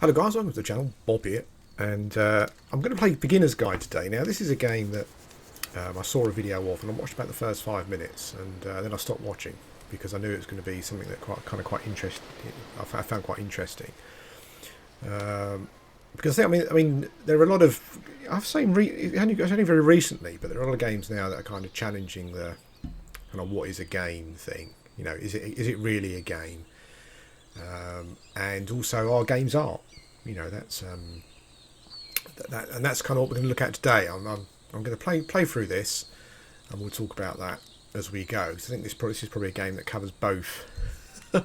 Hello guys, welcome to the channel, Bob here, and I'm going to play Beginner's Guide today. Now this is a game that I saw a video of and I watched about the first 5 minutes and then I stopped watching because I knew it was going to be something that quite interesting. I found quite interesting because I mean there are a lot of it's only very recently, but there are a lot of games now that are kind of challenging the kind of what is a game thing. You know, is it really a game? And also are games art. You know, that's and that's kind of what we're going to look at today. I'm going to play through this, and we'll talk about that as we go. So I think this is probably a game that covers both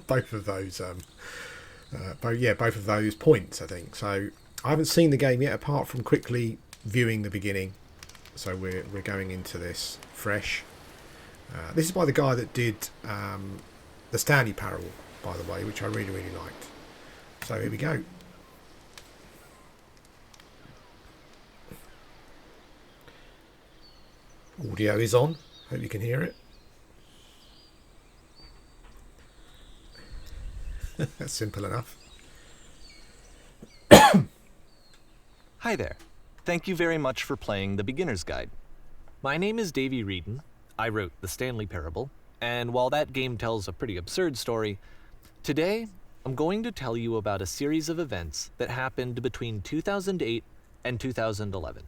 both of those both of those points. I think so. I haven't seen the game yet, apart from quickly viewing the beginning. So we're going into this fresh. This is by the guy that did the Stanley Parable, by the way, which I really liked. So here we go. Audio is on. Hope you can hear it. That's simple enough. Hi there. Thank you very much for playing The Beginner's Guide. My name is Davey Reedon. I wrote The Stanley Parable, and while that game tells a pretty absurd story, today I'm going to tell you about a series of events that happened between 2008 and 2011.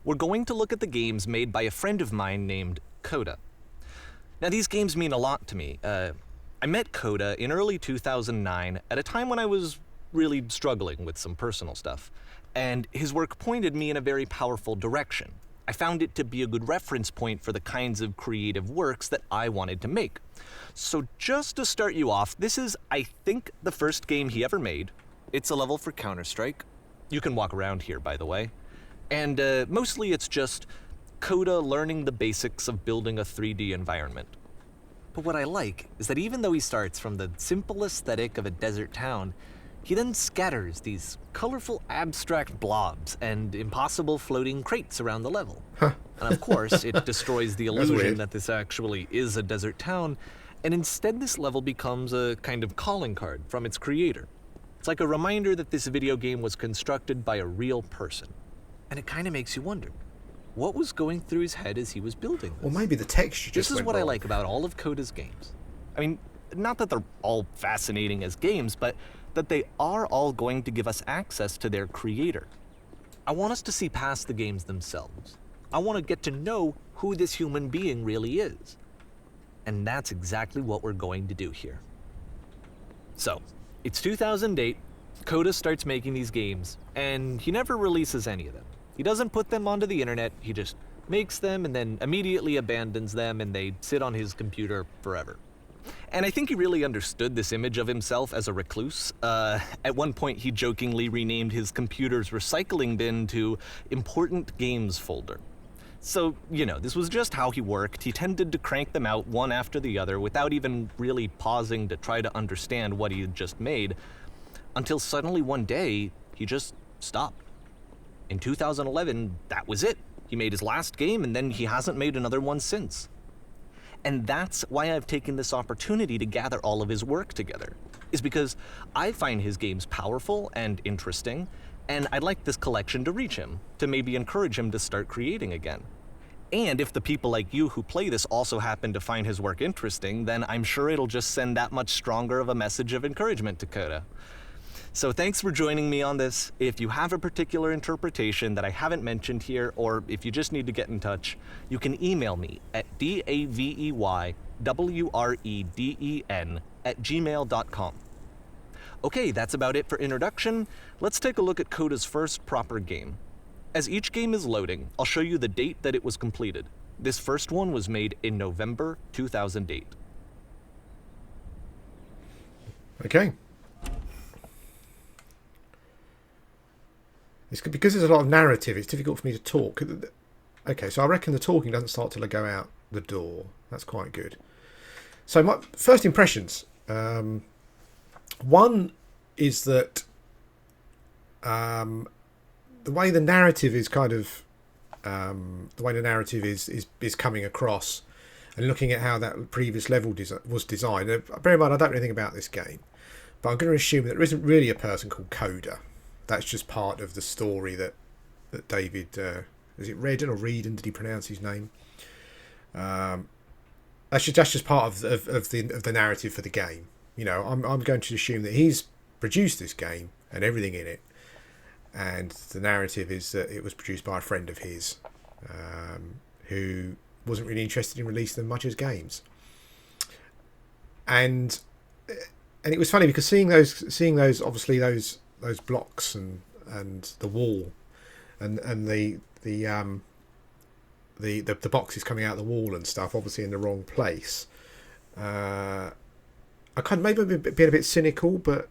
We're going to look at the games made by a friend of mine named Coda. Now, these games mean a lot to me. I met Coda in early 2009 at a time when I was really struggling with some personal stuff, and his work pointed me in a very powerful direction. I found it to be a good reference point for the kinds of creative works that I wanted to make. So just to start you off, this is, I think, the first game he ever made. It's a level for Counter-Strike. You can walk around here, by the way. And mostly it's just Coda learning the basics of building a 3D environment. But what I like is that even though he starts from the simple aesthetic of a desert town, he then scatters these colorful abstract blobs and impossible floating crates around the level. Huh. And of course, it destroys the That's illusion weird. that this actually is a desert town, and instead this level becomes a kind of calling card from its creator. It's like a reminder that this video game was constructed by a real person. And it kind of makes you wonder, what was going through his head as he was building this? Or maybe the texture just This is went what I wrong. like about all of Coda's games. I mean, not that they're all fascinating as games, but that they are all going to give us access to their creator. I want us to see past the games themselves. I want to get to know who this human being really is. And that's exactly what we're going to do here. So, it's 2008, Coda starts making these games, and he never releases any of them. He doesn't put them onto the internet, he just makes them and then immediately abandons them, and they sit on his computer forever. And I think he really understood this image of himself as a recluse. At one point, he jokingly renamed his computer's recycling bin to Important Games Folder. So, you know, this was just how he worked. He tended to crank them out one after the other without even really pausing to try to understand what he had just made, until suddenly one day, he just stopped. In 2011, that was it. He made his last game, and then he hasn't made another one since. And that's why I've taken this opportunity to gather all of his work together, is because I find his games powerful and interesting, and I'd like this collection to reach him, to maybe encourage him to start creating again. And if the people like you who play this also happen to find his work interesting, then I'm sure it'll just send that much stronger of a message of encouragement to Coda. So thanks for joining me on this. If you have a particular interpretation that I haven't mentioned here, or if you just need to get in touch, you can email me at daveywreden@gmail.com. Okay, that's about it for introduction. Let's take a look at Coda's first proper game. As each game is loading, I'll show you the date that it was completed. This first one was made in November 2008. Okay. It's because there's a lot of narrative. It's difficult for me to talk. Okay, so I reckon the talking doesn't start till I go out the door. That's quite good. So my first impressions. One is that the way the narrative is kind of the way the narrative is coming across, and looking at how that previous level was designed. Bear in mind, I don't know anything about this game, But I'm going to assume that there isn't really a person called Coda. That's just part of the story that David, is it Redden or Reedon? Did he pronounce his name? That's just part of the narrative for the game. You know, I'm going to assume that he's produced this game and everything in it, and the narrative is that it was produced by a friend of his, who wasn't really interested in releasing them much as games. And it was funny because seeing those obviously those blocks and the wall and the boxes coming out of the wall and stuff, obviously in the wrong place. I kind of maybe being a bit cynical, but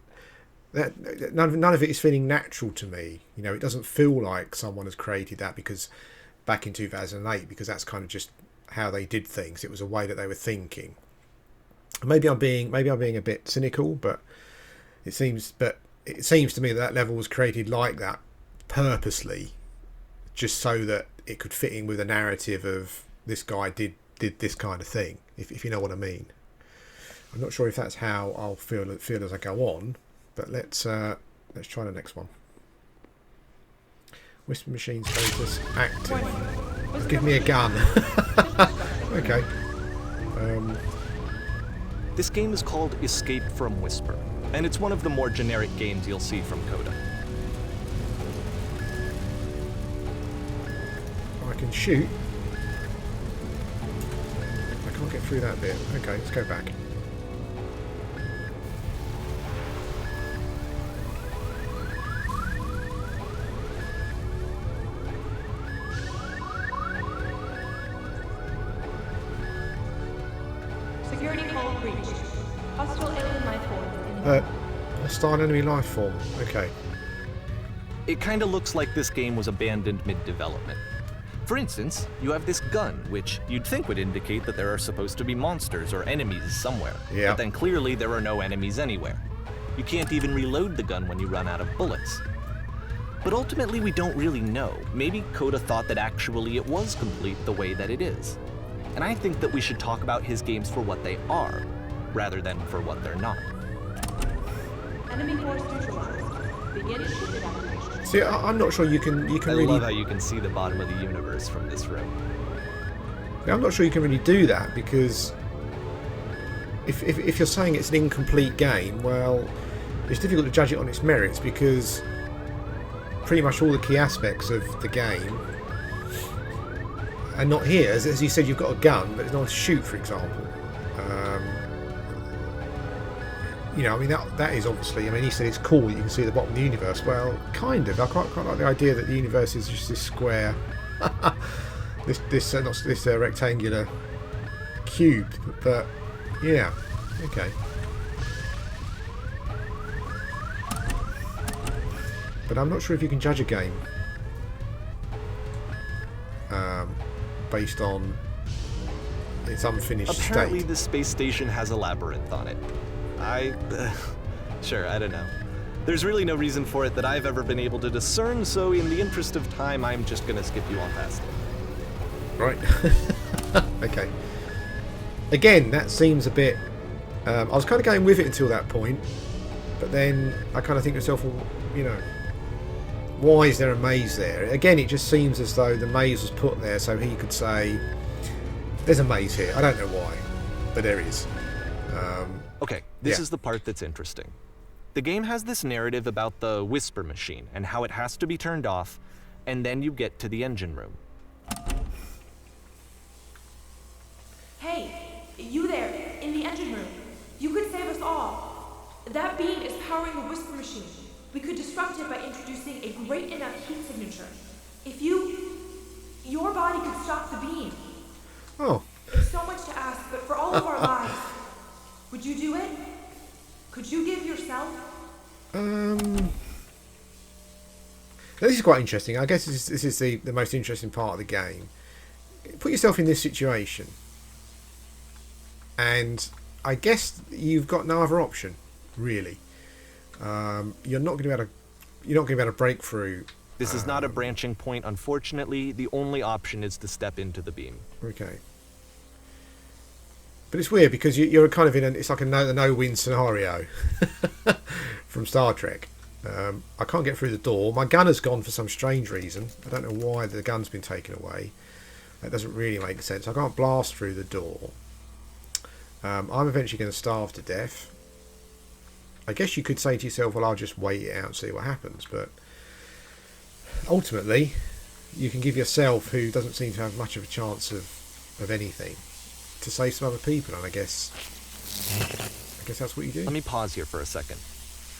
that none of it is feeling natural to me. You know, it doesn't feel like someone has created that because back in 2008, because that's kind of just how they did things. It was a way that they were thinking. Maybe I'm being a bit cynical, but it seems to me that level was created like that purposely, just so that it could fit in with a narrative of this guy did this kind of thing, if you know what I mean. I'm not sure if that's how I'll feel as I go on, but let's try the next one. Whisper machine status active. Give me a gun. Okay. This game is called Escape from Whisper, and it's one of the more generic games you'll see from Coda. I can shoot. I can't get through that bit. Okay, let's go back. Security call breached. Hostile alien life form. Hostile enemy life form. Okay. It kinda looks like this game was abandoned mid-development. For instance, you have this gun, which you'd think would indicate that there are supposed to be monsters or enemies somewhere. Yeah. But then clearly there are no enemies anywhere. You can't even reload the gun when you run out of bullets. But ultimately we don't really know. Maybe Coda thought that actually it was complete the way that it is. And I think that we should talk about his games for what they are, rather than for what they're not. Enemy force neutralized. Begin ship evacuation. See, I'm not sure you can I really. love how you can see the bottom of the universe from this room. I'm not sure you can really do that, because if you're saying it's an incomplete game, well, it's difficult to judge it on its merits, because pretty much all the key aspects of the game are not here. As you said, you've got a gun, but there's no one to shoot, for example. You know, I mean, that is obviously, I mean, he said it's cool that you can see the bottom of the universe. Well, kind of. I quite like the idea that the universe is just this square, this rectangular cube. But yeah, okay. But I'm not sure if you can judge a game based on its unfinished Apparently state. the space station has a labyrinth on it. Sure, I don't know. There's really no reason for it that I've ever been able to discern, so in the interest of time, I'm just gonna skip you on past it. Right. Okay. Again, that seems a bit... I was kind of going with it until that point, but then I kind of think to myself, well, you know, why is there a maze there? Again, it just seems as though the maze was put there so he could say, there's a maze here. I don't know why, but there is. Okay, this Yeah. is the part that's interesting. The game has this narrative about the Whisper machine and how it has to be turned off, and then you get to the engine room. Hey, you there, in the engine room. You could save us all. That beam is powering the Whisper machine. We could disrupt it by introducing a great enough heat signature. If your body could stop the beam. Oh, It's so much to ask, but for all of our lives, would you do it? Could you give yourself? this is quite interesting. I guess this is the most interesting part of the game. Put yourself in this situation, and I guess you've got no other option, really. You're not going to be able to break through. This is not a branching point, unfortunately. The only option is to step into the beam. Okay. But it's weird because you're kind of it's like a no-win scenario. from Star Trek. I can't get through the door. My gun has gone for some strange reason. I don't know why the gun's been taken away. That doesn't really make sense. I can't blast through the door. I'm eventually going to starve to death. I guess you could say to yourself, well, I'll just wait it out and see what happens. But ultimately, you can give yourself, who doesn't seem to have much of a chance of anything, to save some other people. And I guess that's what you do. Let me pause here for a second.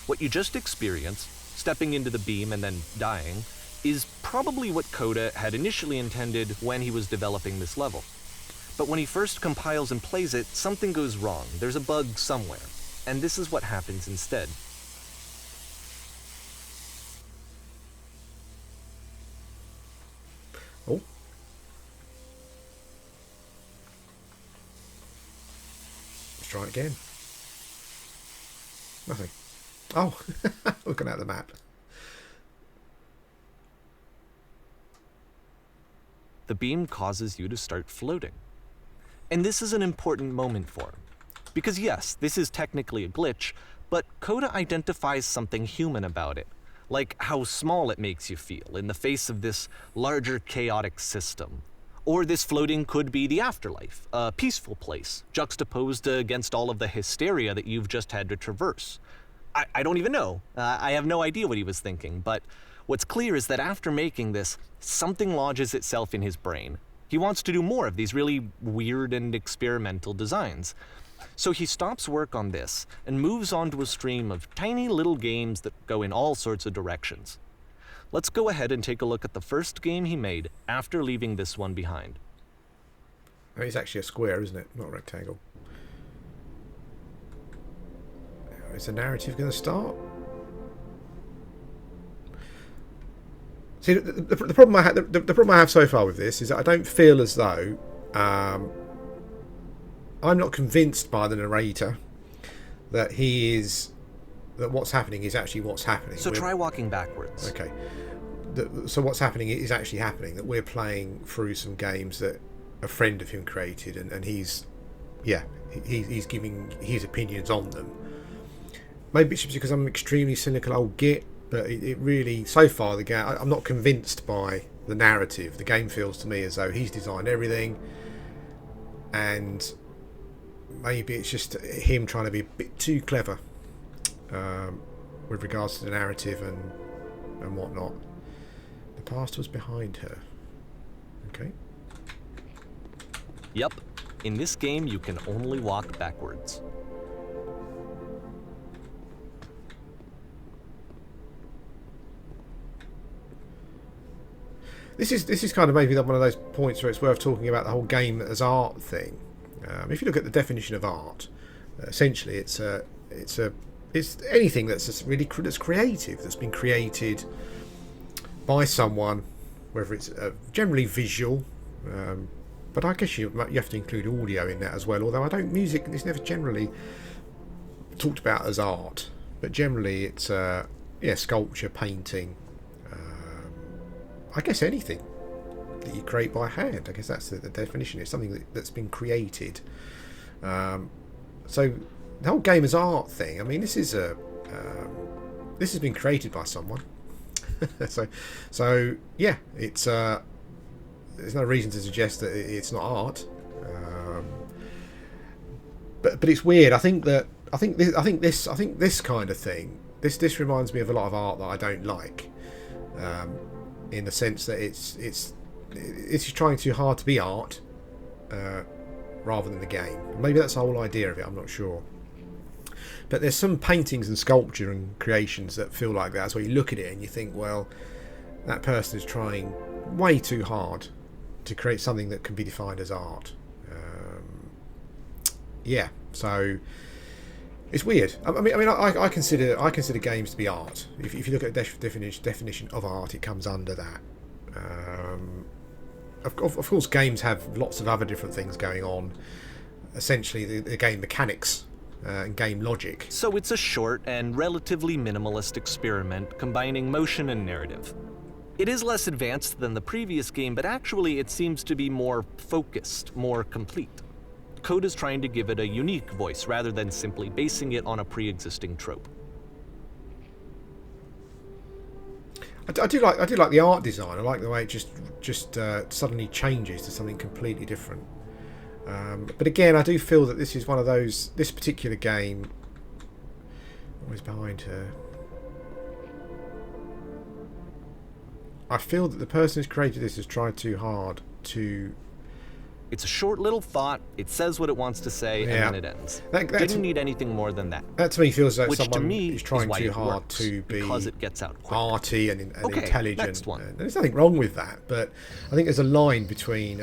What you just experienced, stepping into the beam and then dying, is probably what Coda had initially intended when he was developing this level. But when he first compiles and plays it, something goes wrong. There's a bug somewhere. And this is what happens instead. Oh. Let's try it again. Nothing. Oh, looking at the map. The beam causes you to start floating. And this is an important moment for him. Because yes, this is technically a glitch, but Coda identifies something human about it, like how small it makes you feel in the face of this larger chaotic system. Or this floating could be the afterlife, a peaceful place, juxtaposed against all of the hysteria that you've just had to traverse. I don't even know. I have no idea what he was thinking, but what's clear is that after making this, something lodges itself in his brain. He wants to do more of these really weird and experimental designs. So he stops work on this and moves on to a stream of tiny little games that go in all sorts of directions. Let's go ahead and take a look at the first game he made after leaving this one behind. Oh, it's actually a square, isn't it? Not a rectangle. Is the narrative going to start? See, the problem the problem I have so far with this is that I don't feel as though I'm not convinced by the narrator that what's happening is actually what's happening. So try walking backwards. Okay. So what's happening is actually happening. That we're playing through some games that a friend of him created, and he's giving his opinions on them. Maybe it's just because I'm an extremely cynical old git, but it really, so far, the game, I'm not convinced by the narrative. The game feels to me as though he's designed everything, and maybe it's just him trying to be a bit too clever with regards to the narrative and whatnot. The past was behind her. Okay. Yep. In this game, you can only walk backwards. This is kind of maybe one of those points where it's worth talking about the whole game as art thing. If you look at the definition of art, essentially it's anything that's creative, that's been created by someone, whether it's generally visual, but I guess you have to include audio in that as well. Although music is never generally talked about as art, but generally it's sculpture, painting. I guess anything that you create by hand. I guess that's the definition. It's something that's been created. So the whole game as art thing. I mean, this has been created by someone. so yeah, it's there's no reason to suggest that it's not art. But it's weird. I think this kind of thing. This reminds me of a lot of art that I don't like. In the sense that it's trying too hard to be art rather than the game. Maybe that's the whole idea of it, I'm not sure. But there's some paintings and sculpture and creations that feel like that. So you look at it and you think, well, that person is trying way too hard to create something that can be defined as art. So it's weird. I consider games to be art. If you look at the definition of art, it comes under that. Of course, games have lots of other different things going on. Essentially, the game mechanics and game logic. So it's a short and relatively minimalist experiment combining motion and narrative. It is less advanced than the previous game, but actually it seems to be more focused, more complete. Code is trying to give it a unique voice rather than simply basing it on a pre-existing trope. I do like the art design. I like the way it just suddenly changes to something completely different. But again, I do feel that this is one of those. This particular game. What is behind her? I feel that the person who's created this has tried too hard to. It's a short little thought. It says what it wants to say, Yeah. and then it ends. That Didn't need anything more than that. That to me feels like Which to someone me is trying is why too it hard works, to be because it gets out quick. arty and Okay, intelligent. next one. And there's nothing wrong with that, but I think there's a line between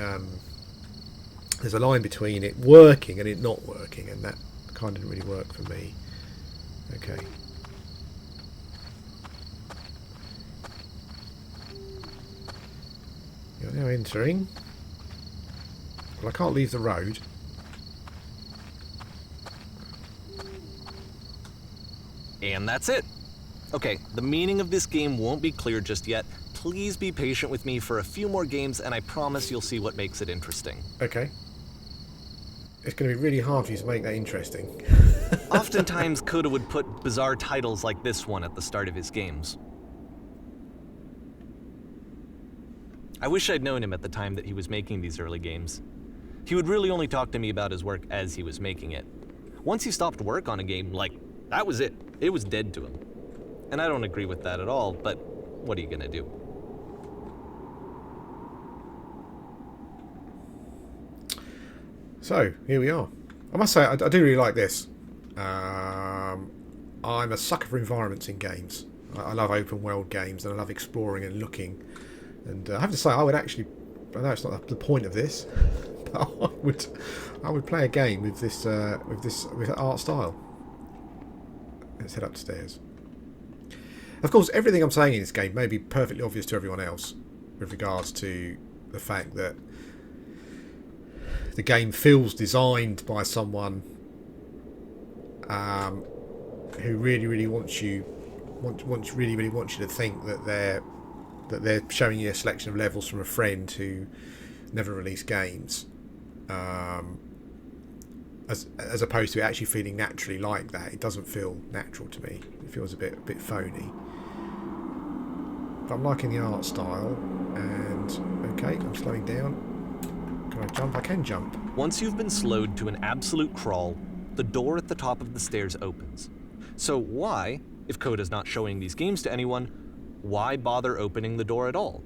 it working and it not working, and that kind of didn't really work for me. Okay. You're now entering. Well, I can't leave the road. And that's it. Okay, the meaning of this game won't be clear just yet. Please be patient with me for a few more games, and I promise you'll see what makes it interesting. Okay. It's going to be really hard for you to make that interesting. Oftentimes, Coda would put bizarre titles like this one at the start of his games. I wish I'd known him at the time that he was making these early games. He would really only talk to me about his work as he was making it. Once he stopped work on a game, that was it. It was dead to him. And I don't agree with that at all, but what are you gonna do? So, here we are. I must say, I do really like this. I'm a sucker for environments in games. I love open world games, and I love exploring and looking. And I have to say, I would actually, I know it's not the point of this, but I would play a game with this art style. Let's head upstairs. Of course, everything I'm saying in this game may be perfectly obvious to everyone else with regards to the fact that the game feels designed by someone who really wants you to think that they're showing you a selection of levels from a friend who never released games, as opposed to actually feeling naturally like that. It doesn't feel natural to me. It feels a bit phony. But I'm liking the art style, and okay, I'm slowing down. Can I jump? I can jump. Once you've been slowed to an absolute crawl, the door at the top of the stairs opens. So why, if Coda's not showing these games to anyone, why bother opening the door at all?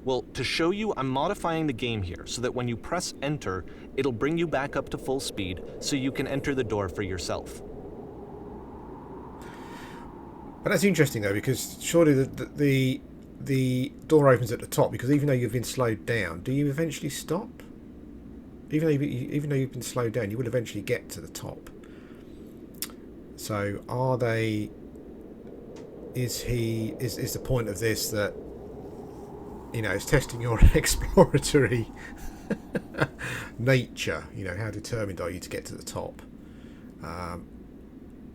Well, to show you, I'm modifying the game here so that when you press enter, it'll bring you back up to full speed so you can enter the door for yourself. But that's interesting though, because surely the door opens at the top, because even though you've been slowed down, do you eventually stop? Even though you've been slowed down, you will eventually get to the top. So are they? Is the point of this that, you know, it's testing your exploratory nature? You know, how determined are you to get to the top?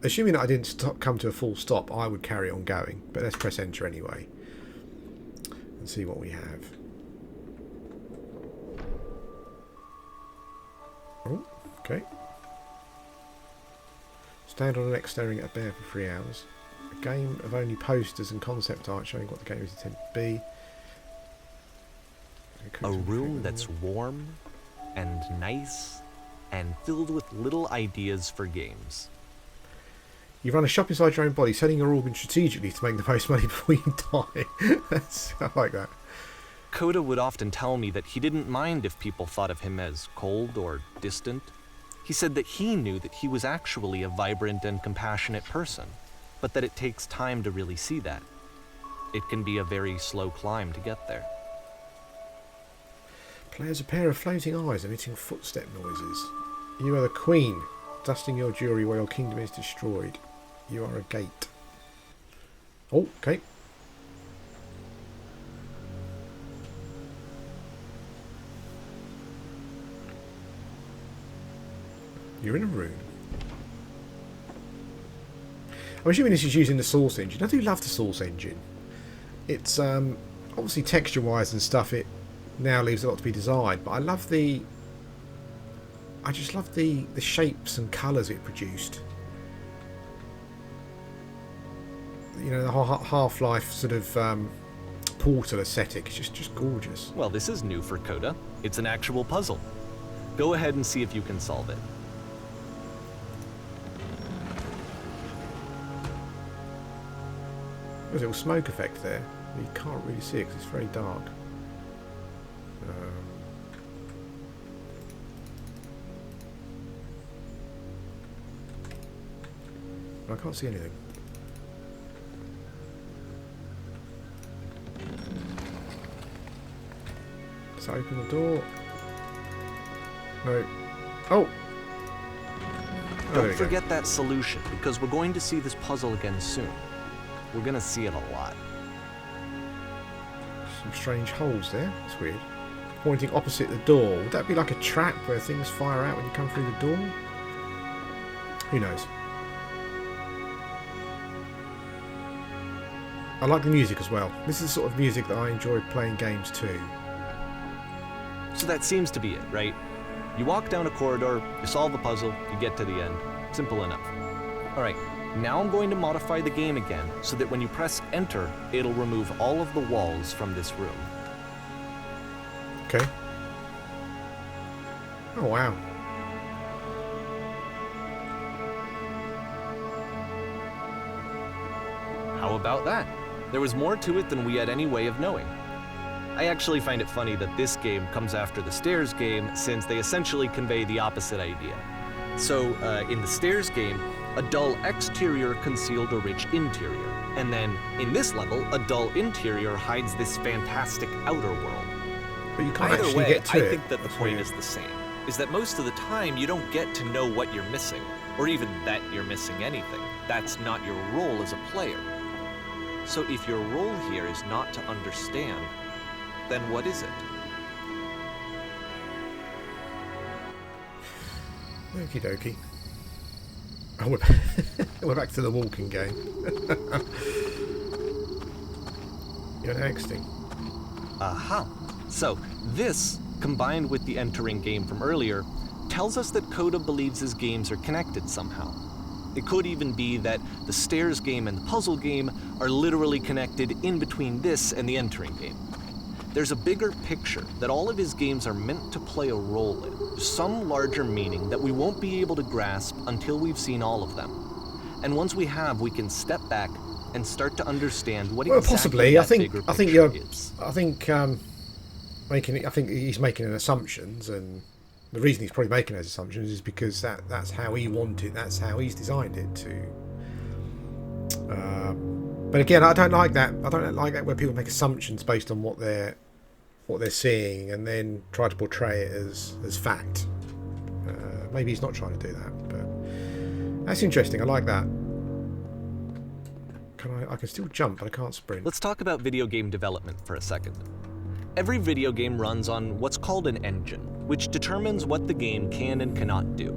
Assuming that I didn't come to a full stop, I would carry on going. But let's press enter anyway and see what we have. Oh, okay. Stand on an X staring at a bear for 3 hours. A game of only posters and concept art showing what the game is intended to be. A room that's warm and nice and filled with little ideas for games. You run a shop inside your own body, selling your organs strategically to make the most money before you die. I like that. Coda would often tell me that he didn't mind if people thought of him as cold or distant. He said that he knew that he was actually a vibrant and compassionate person, but that it takes time to really see that. It can be a very slow climb to get there. Play as a pair of floating eyes emitting footstep noises. You are the queen, dusting your jewelry while your kingdom is destroyed. You are a gate. Oh, okay. You're in a room. I'm assuming this is using the Source engine. I do love the Source engine. It's obviously texture-wise and stuff. It now leaves a lot to be desired, but I just love the shapes and colours it produced. You know, the Half-Life sort of portal aesthetic. It's just gorgeous. Well, this is new for Coda. It's an actual puzzle. Go ahead and see if you can solve it. There's a little smoke effect there. You can't really see it because it's very dark. I can't see anything. Let's open the door. No. Oh! Don't forget that solution, because we're going to see this puzzle again soon. We're going to see it a lot. Some strange holes there. That's weird. Pointing opposite the door. Would that be like a trap where things fire out when you come through the door? Who knows? I like the music as well. This is the sort of music that I enjoy playing games too. So that seems to be it, right? You walk down a corridor, you solve the puzzle, you get to the end. Simple enough. Alright, now I'm going to modify the game again so that when you press enter, it'll remove all of the walls from this room. Okay. Oh wow. How about that? There was more to it than we had any way of knowing. I actually find it funny that this game comes after the Stairs game, since they essentially convey the opposite idea. So, in the Stairs game, a dull exterior concealed a rich interior. And then, in this level, a dull interior hides this fantastic outer world. But you can't Either actually way, get to I it. think that the That's point weird. is the same. Is that most of the time you don't get to know what you're missing, or even that you're missing anything. That's not your role as a player. So if your role here is not to understand, then what is it? Okie dokie. Oh, we're back to the walking game. You're texting. Aha. So, this, combined with the entering game from earlier, tells us that Coda believes his games are connected somehow. It could even be that the Stairs game and the puzzle game are literally connected in between this and the entering game. There's a bigger picture that all of his games are meant to play a role in, some larger meaning that we won't be able to grasp until we've seen all of them. And once we have, we can step back and start to understand what Well, exactly possibly. that I think bigger you're. picture is. I think he's making an assumptions, and the reason he's probably making those assumptions is because that's how he wanted. That's how he's designed it to. But again, I don't like that. I don't like that when people make assumptions based on what they're seeing and then try to portray it as fact. Maybe he's not trying to do that, but that's interesting. I like that. I can still jump, but I can't sprint. Let's talk about video game development for a second. Every video game runs on what's called an engine, which determines what the game can and cannot do.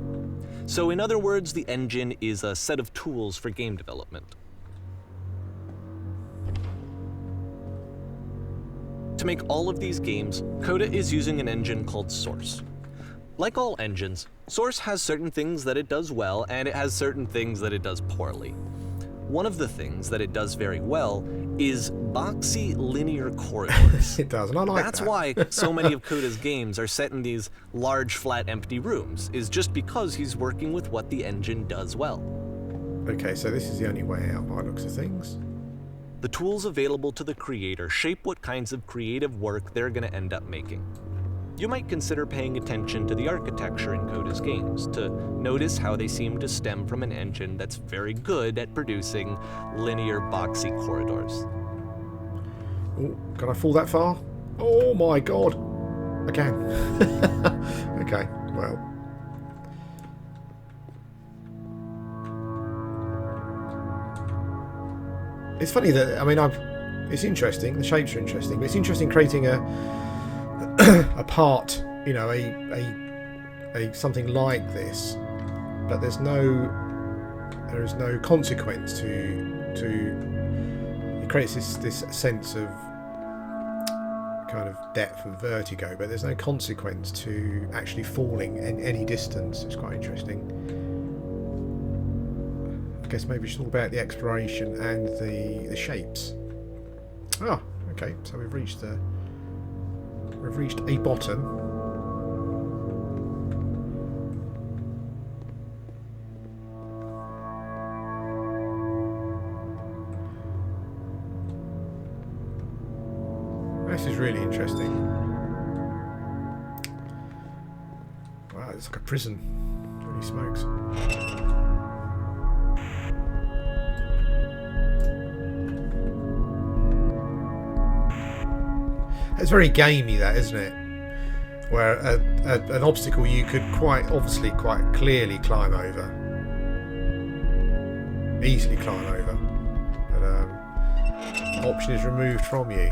So in other words, the engine is a set of tools for game development. To make all of these games, Coda is using an engine called Source. Like all engines, Source has certain things that it does well, and it has certain things that it does poorly. One of the things that it does very well is boxy linear corridors. It does, and I like That's that. why so many of Coda's games are set in these large, flat, empty rooms, is just because he's working with what the engine does well. Okay, so this is the only way out by the looks of things. The tools available to the creator shape what kinds of creative work they're going to end up making. You might consider paying attention to the architecture in Coda's games to notice how they seem to stem from an engine that's very good at producing linear, boxy corridors. Oh, can I fall that far? Oh my god! I can. Okay, well. It's funny that, I mean, it's interesting, the shapes are interesting, but it's interesting creating a part, you know, a something like this, but there is no consequence to it creates this sense of kind of depth and vertigo, but there's no consequence to actually falling in any distance. It's quite interesting. I guess maybe it's all about the exploration and the shapes. Oh, Okay, so we've reached a bottom. This is really interesting. Wow, it's like a prison. Holy smokes. It's very gamey, that, isn't it? Where an obstacle you could quite clearly climb over. Easily climb over. But the option is removed from you.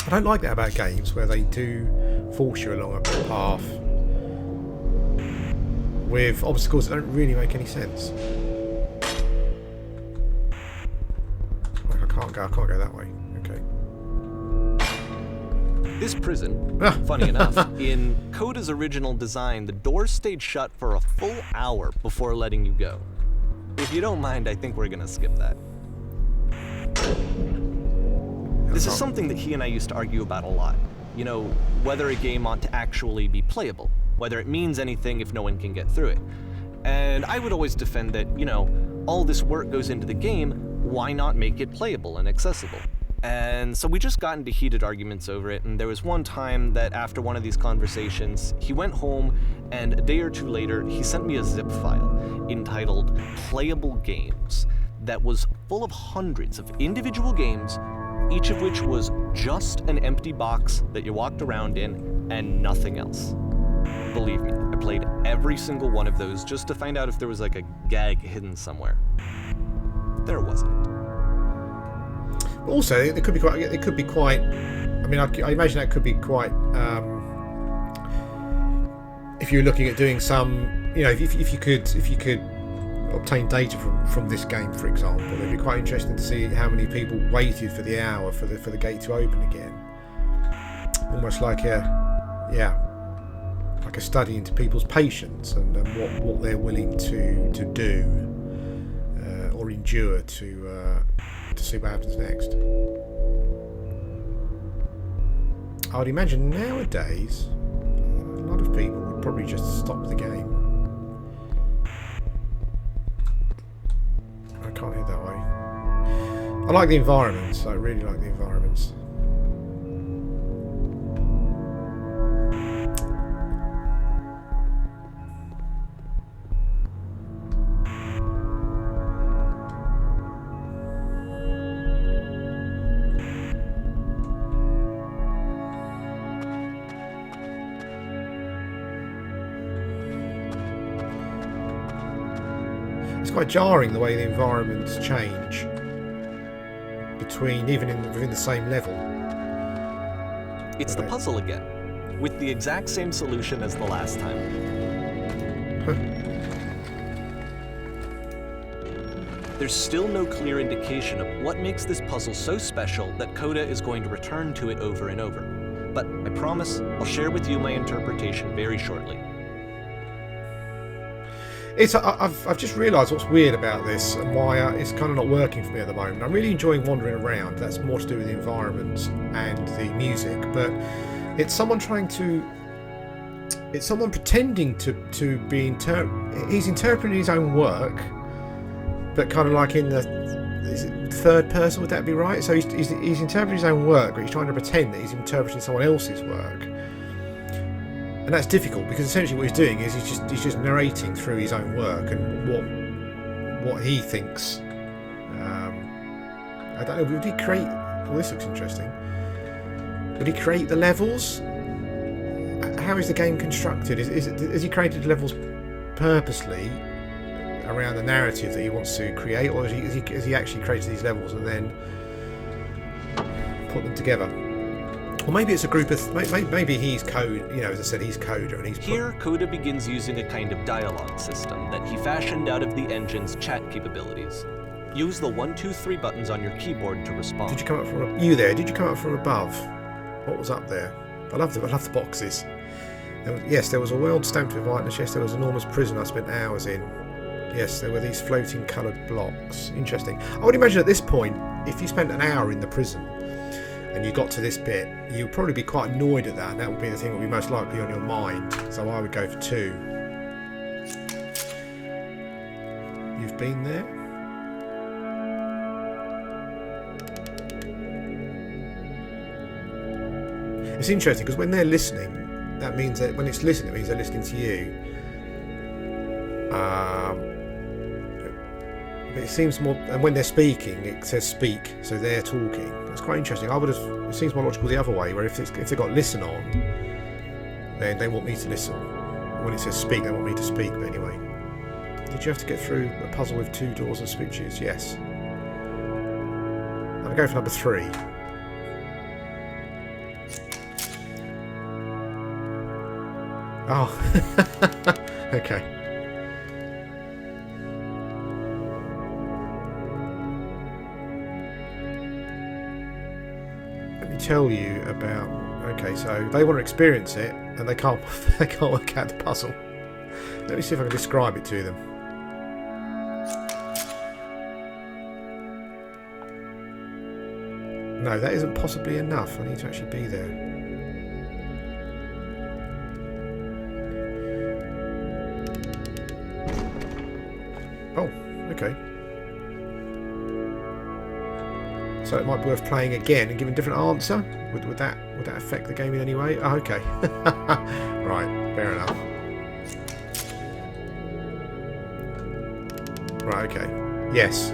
I don't like that about games where they do force you along a path with obstacles that don't really make any sense. Like I can't go that way. Okay. This prison, funny enough, in Coda's original design, the doors stayed shut for a full hour before letting you go. If you don't mind, I think we're gonna skip that. This is something that he and I used to argue about a lot. You know, whether a game ought to actually be playable, whether it means anything if no one can get through it. And I would always defend that, you know, all this work goes into the game, why not make it playable and accessible? And so we just got into heated arguments over it, and there was one time that after one of these conversations, he went home, and a day or two later, he sent me a zip file entitled Playable Games that was full of hundreds of individual games, each of which was just an empty box that you walked around in and nothing else. Believe me, I played every single one of those just to find out if there was like a gag hidden somewhere. There wasn't. Also, it could be quite. I mean, I imagine that could be quite. If you're looking at doing some, you know, if you could obtain data from this game, for example, it'd be quite interesting to see how many people waited for the hour for the gate to open again. Almost like a study into people's patience and what they're willing to do or endure to see what happens next. I would imagine nowadays a lot of people would probably just stop the game. I can't head that way. I like the environments. I really like the environments. It's quite jarring the way the environments change within the same level. It's the puzzle again, with the exact same solution as the last time. There's still no clear indication of what makes this puzzle so special that Coda is going to return to it over and over. But I promise I'll share with you my interpretation very shortly. I've just realised what's weird about this and why it's kind of not working for me at the moment. I'm really enjoying wandering around. That's more to do with the environment and the music, but it's someone pretending to be he's interpreting his own work, but kind of like in is it third person, would that be right? So he's interpreting his own work, but he's trying to pretend that he's interpreting someone else's work. And that's difficult because essentially what he's doing is he's just narrating through his own work and what he thinks. I don't know. Would he create? Well, this looks interesting. Would he create the levels? How is the game constructed? Has he created the levels purposely around the narrative that he wants to create, or has he actually created these levels and then put them together? Or maybe it's a group of... Maybe he's code... You know, as I said, he's coder and he's... Here, Coda begins using a kind of dialogue system that he fashioned out of the engine's chat capabilities. Use the 1, 2, 3 buttons on your keyboard to respond. Did you come up from... You there? Did you come up from above? What was up there? I love the boxes. Yes, there was a world stamped with whiteness. Yes, there was an enormous prison I spent hours in. Yes, there were these floating coloured blocks. Interesting. I would imagine at this point, if you spent an hour in the prison... and you got to this bit, you'd probably be quite annoyed at that, and that would be the thing that would be most likely on your mind. So I would go for 2. You've been there? It's interesting because when they're listening, that means that when it's listening, it means they're listening to you. But it seems more, and when they're speaking, it says speak, so they're talking. That's quite interesting. It seems more logical the other way, where if they've got listen on, then they want me to listen. When it says speak, they want me to speak. But anyway, did you have to get through a puzzle with 2 doors and switches? Yes. I'm gonna go for number 3. Oh, okay. Let me tell you about. Okay, so they want to experience it, and they can't. They can't work out the puzzle. Let me see if I can describe it to them. No, that isn't possibly enough. I need to actually be there. Oh, okay. So it might be worth playing again and giving a different answer. Would that affect the game in any way? Oh, okay. Right, fair enough. Right, okay. Yes.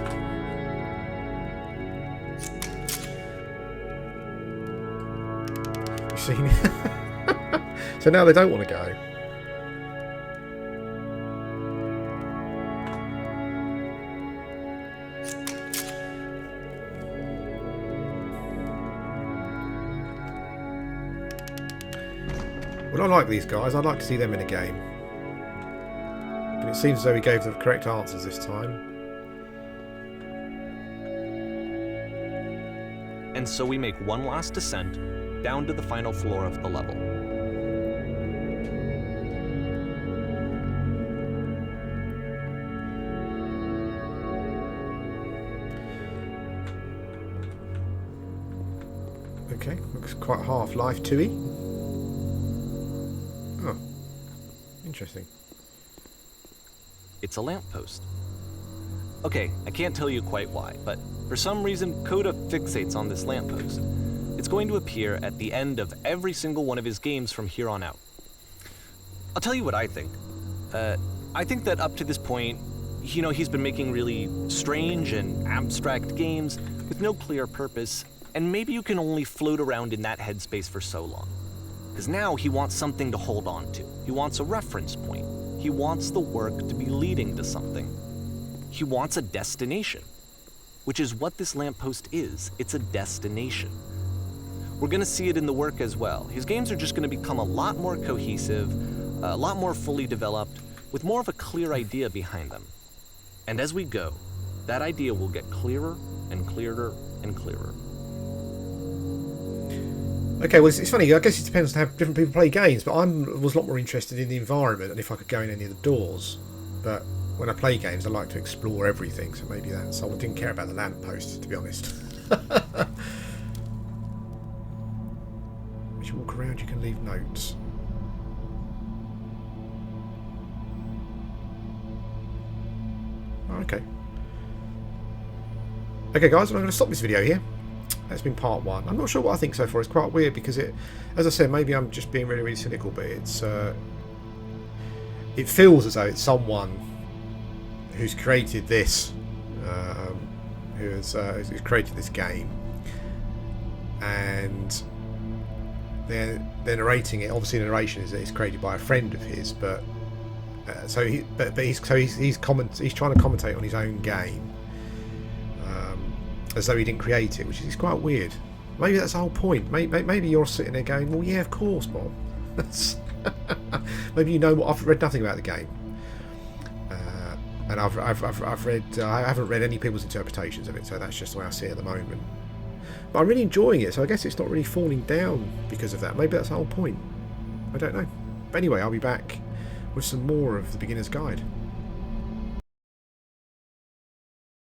You've seen it. So now they don't want to go. Well, I like these guys. I'd like to see them in a game. But it seems as though he gave the correct answers this time. And so we make one last descent down to the final floor of the level. Okay, looks quite Half-Life 2-y. Oh, interesting. It's a lamppost. Okay, I can't tell you quite why, but for some reason Coda fixates on this lamppost. It's going to appear at the end of every single one of his games from here on out. I'll tell you what I think. I think that up to this point, he's been making really strange and abstract games with no clear purpose, and maybe you can only float around in that headspace for so long. Because now he wants something to hold on to. He wants a reference point. He wants the work to be leading to something. He wants a destination, which is what this lamppost is. It's a destination. We're going to see it in the work as well. His games are just going to become a lot more cohesive, a lot more fully developed, with more of a clear idea behind them. And as we go, that idea will get clearer and clearer and clearer. Okay, well, it's funny. I guess it depends on how different people play games, but I was a lot more interested in the environment and if I could go in any of the doors. But when I play games, I like to explore everything, so maybe that's... I didn't care about the lamppost, to be honest. As you walk around, you can leave notes. Oh, okay. Okay, guys, I'm going to stop this video here. That's been part 1. I'm not sure what I think so far. It's quite weird because it, as I said, maybe I'm just being really, really cynical, but it feels as though it's someone who's created this, who's created this game, and they're narrating it. Obviously, the narration is that it's created by a friend of his, but he's trying to commentate on his own game. As though he didn't create it, which is quite weird. Maybe that's the whole point. Maybe you're sitting there going, well, yeah, of course, Bob. Maybe I've read nothing about the game. And I've read, I haven't read any people's interpretations of it, so that's just the way I see it at the moment. But I'm really enjoying it, so I guess it's not really falling down because of that. Maybe that's the whole point. I don't know. But anyway, I'll be back with some more of The Beginner's Guide.